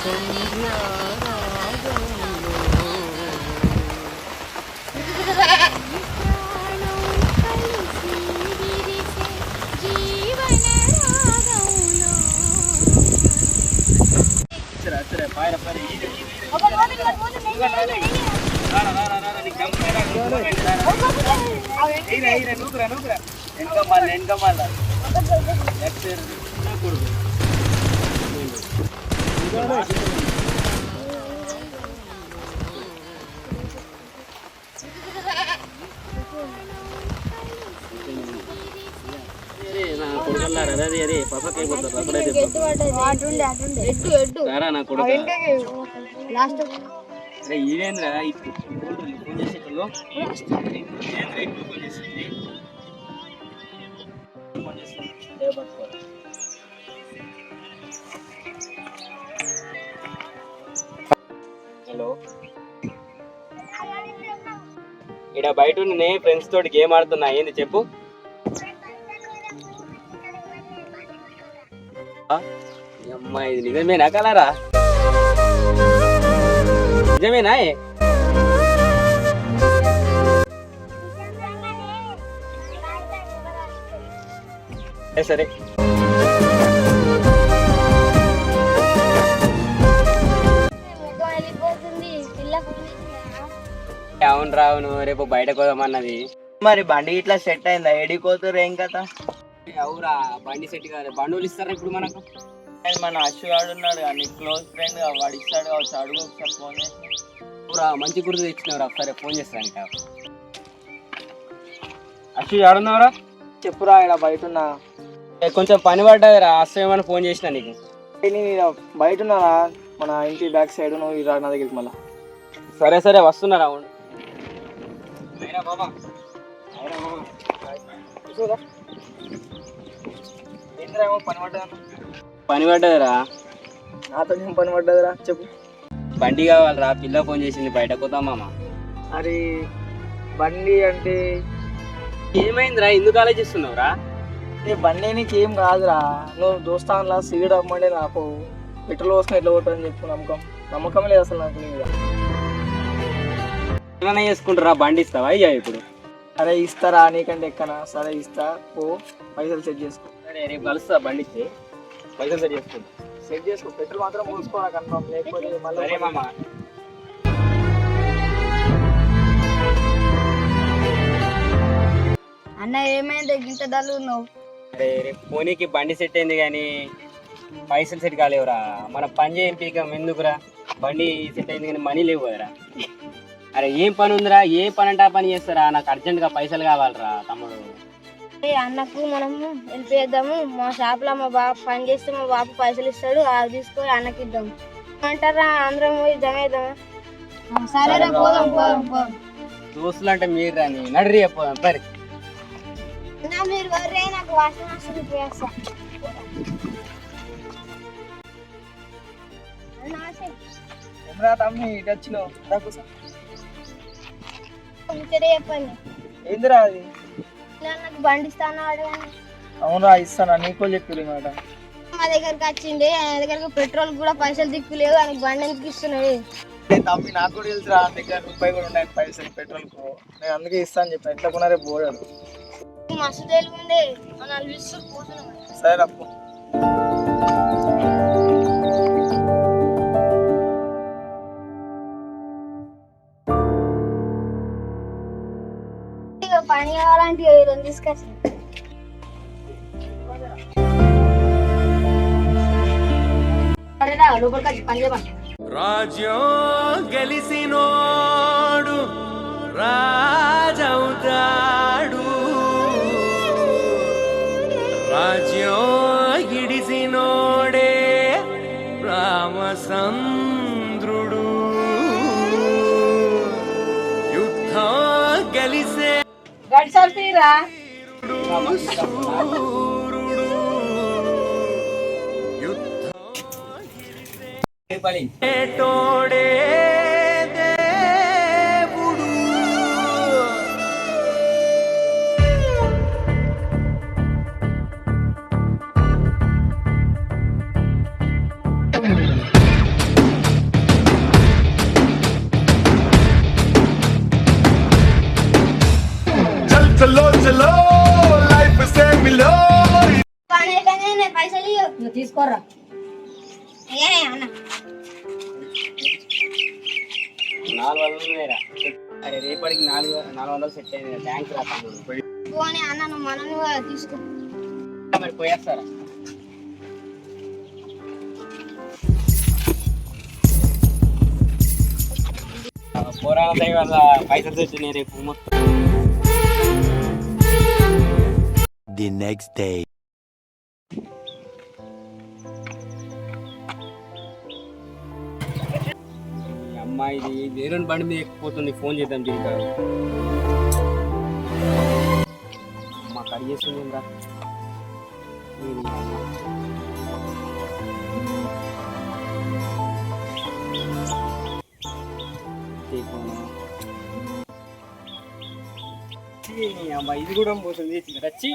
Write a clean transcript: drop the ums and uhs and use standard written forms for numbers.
Hello, ఇక్కడ బయట నేనే ఫ్రెండ్స్ తోటి గేమ్ ఆడుతున్నా. ఏంది చెప్పు? అమ్మా, ఇది నిజమేనా కలరా? నిజమేనా? సరే అవును రావును, రేపు బయటకు పోదామన్నది. మరి బండి ఇట్లా సెట్ అయిందా? ఏడిపోతారు ఏం కదా? అవురా, బండి సెట్ కాదు. బండులు ఇస్తారా ఇప్పుడు మనకు? మన అశ్వాడు ఉన్నాడు కానీ క్లోజ్ ఫ్రెండ్ వాడు ఇస్తాడు కావచ్చు. అడుగు ఒకసారి ఫోన్ చేసి. మంచి గుర్తు తెచ్చినవరా, సరే ఫోన్ చేస్తాను. అశ్వ ఆడున్నావురా? చెప్పురా, ఇక్కడ బయట ఉన్నా. కొంచెం పని పడ్డదిరా, అశ్వమని ఫోన్ చేసిన నీకు. నేను బయట ఉన్నారా, మన ఇంటి బ్యాక్ సైడ్. నువ్వు ఇరా నా దగ్గరికి మళ్ళా. సరే సరే వస్తున్నారా. పని పడ్డదిరా. నాతో ఏం పని పడ్డదిరా చెప్పు. బండి కావాలరా, పిల్ల ఫోన్ చేసింది. బయటకు పోతాం మామ. అరే బండి అంటే ఏమైందిరా, ఎందుకు ఆలోచిస్తున్నావురా? బండి నీకు ఏం కాదురా. నువ్వు దోస్తాన్లా సీడ్ అమ్మండి నాకు పెట్రోల్ పోసుకొని ఎట్లా పోతుందని చెప్పు. నమ్మకం లేదు అసలు నాకు నీ మీద. ఏమైనా చేసుకుంటారా? బండి ఇస్తావా అయ్యా ఇప్పుడు? అరే ఇస్తారా, నీకంటే ఎక్కనా. సరే ఇస్తా, పో పైసలు సెట్ చేసుకో. సరే రేపు కలుస్తా, బండి ఇచ్చి పైసలు సెట్ చేసుకుంటా. సెట్ చేసుకో, పెట్రోల్ మాత్రం పోసుకోరా కన్ఫర్మ్. లేకపోతే మళ్ళీ మామ. అన్న ఏమైంది ఇంత డల్లు ఉన్నావు? అరే రేపు పోనీకి బండి సెట్ అయింది కానీ పైసలు సెట్ కాలేవురా. మన పని చేయం పీకం ఎందుకురా? బండి సెట్ అయింది కానీ మనీ లేవు కదరా. అరే ఏం పని ఉందిరా? ఏ పని అంటే ఆ పని చేస్తారా? నాకు అర్జెంటుగా పైసలు కావాలరా తమ్ముడు. అన్నకు మనం హెల్ప్ చేద్దాము. మా షాప్లో మా బాబు పని చేస్తే మా బాబు పైసలు ఇస్తాడు, అది తీసుకొని అన్నకి ఇద్దాం అంటారా? అందరం పోయి జమ చేద్దామా? సరేరా, పోదాం పోదాం పోదాం. దోస్తులు అంటే మీరు రాని నడిరి పోదాం. సరే మీరు వర్రే, నాకు వాసన వస్తుంది. చేస్తా తమ్మి ఇటు వచ్చినావు. చెప్పండి. ఏందిరా అది? నాకు బండి ఇస్తాను అడగండి. అవునా, ఇస్తానా? నీకో చెప్పి మాట. మా దగ్గరకు వచ్చిండే, ఆయన దగ్గరకు పెట్రోల్ కూడా పైసలు దిక్కులేవు, ఆయనకు బండి ఎందుకు ఇస్తున్నాడు? తమ్మి నాకు కూడా తెలుసురా, దగ్గర రూపాయి కూడా ఉన్నాయి పైసలు పెట్రోల్ కు. నేను అందుకే ఇస్తాను చెప్పి. ఎట్లా కొన్నా రేపు పోయాడు. మస్తు తెలివిండే, మన విసురు పోతున్నాం. సరే అప్పు. పని కావాలంటే రెండు తీసుకొచ్చి లోపలికి పని చేయమని. రాజ్యం గెలిసినోడు రాజవుతాడు, రాజ్యం గిడిసినోడే రామచంద్రుడు. యుద్ధం గెలిసే సూరుడు, యుద్ధం తోడే దేవుడు. తీసుకోర్రా ఏ అన్న 400 వేరా. అరే రేపటికి 400 సెట్ అయింది. థ్యాంక్స్ రా తమ్ముడు. పోనీ అన్న నువ్వు మనల్ని తీసుకో మరి పోయేస్తారా? పోరాల దయ వల్ల పైసలు తెచ్చినాయి రేపు మొత్తం. The next day. ఈ అమ్మాయిది వేరే బండి మీద ఎక్కిపోతుంది. ఫోన్ చేద్దాం జీవితం. అమ్మ కడి చేస్తుంది రా. అమ్మ ఇది కూడా పోతుంది వచ్చి